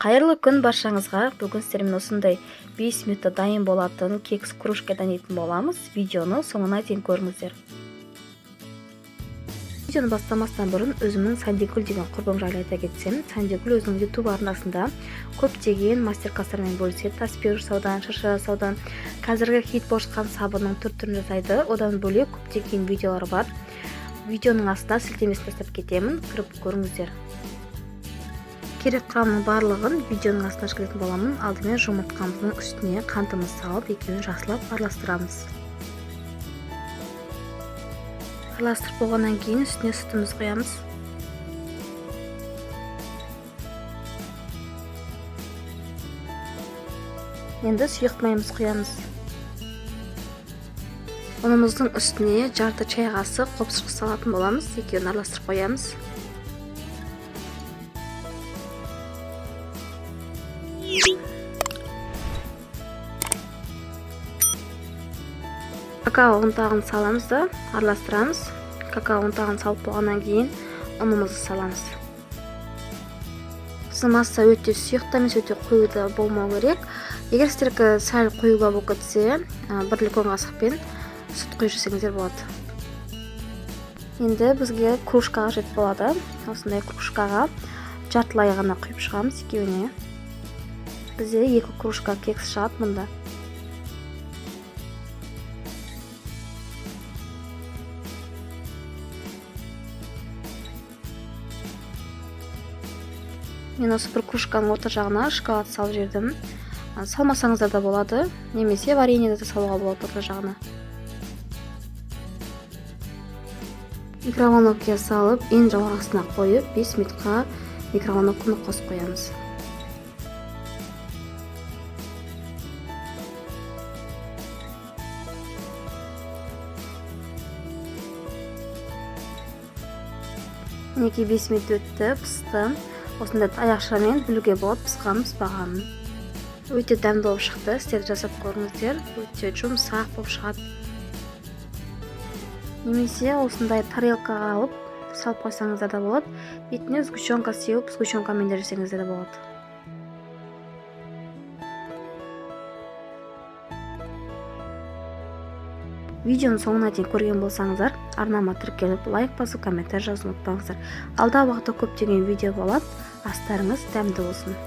Қайырлы күн баршаңызға. Бүгін сіздермен осындай 5 минутта дайын болатын кекс кружка дайындайтын боламыз. Видеоны соңына дейін көріңіздер. Видеоны бастамастан бұрын өзімнің Сандигүл деген құрбым жайлы айта кетсем, Сандигүл өзінің YouTube арнасында көптеген мастер-класстармен бөліседі. Таспиқ жасаудан, шырша жасаудан, қазіргі хит болып жатқан сабынның түр-түрін жасайды. Одан бөлек көптеген видеолар бар. Видеоның астына сілтемесін тастап кетемін, кіріп көріңіздер. Керек құрамның барлығын видеоның астына жазатын боламын. Алдымен жұмыртқамыздың үстіне қантымызды салып, екеуін жақсылап араластырамыз. Араластырып болғаннан кейін үстіне сүтімізді құямыз. Енді сұйық майымызды құямыз. Ұнымыздың үстіне жарты чай қасық қопсырық салатын боламыз. Екеуін араластырып қоямыз. Какао ұнтағын саламыз да араластырамыз. Какао ұнтағын салып болғаннан кейін ұнымызды саламыз. Біздің масса өте сұйық та емес, өте қою да болмау керек. Егер сіздерге сәл қоюлау болып кетсе, 1 үлкен қасықпен сүт құйып жесеңіздер болады. Енді бізге кружка қажет болады. Осындай кружкаға жартылай ғана құйып шығамыз екеуіне. Бізде 2 кружка кекс шығады мұнда. Мен осы бір кружканың орта жағына шоколад салып жібердім. Салмасаңыздар да болады, немесе вареньені де салуға болады орта жағына. Микроволновкаға салып, ең жоғарғысына қойып, 5 минутқа микроволновканы қосып қоямыз. Мінекей 5 минут өтті, пісті. Осында аяқшамен білуге болады пысқанын піспағанын. Өте дәмді болып шықты. Сіздер жасап көріңіздер. Өте жұмсақ болып шығады. Немесе осындай тарелкаға алып салып қойсаңыздар да болады. Бетіне сгущенка сеуіп, сгущенкамен де жесеңіздер де болады. Видеоны соңына дейін көрген болсаңыздар, арнама тіркеліп, лайк басып, комментарий жазуды ұмытпаңыздар. Алда уақытта көптеген видео болады. Астарыңыз дәмді болсын.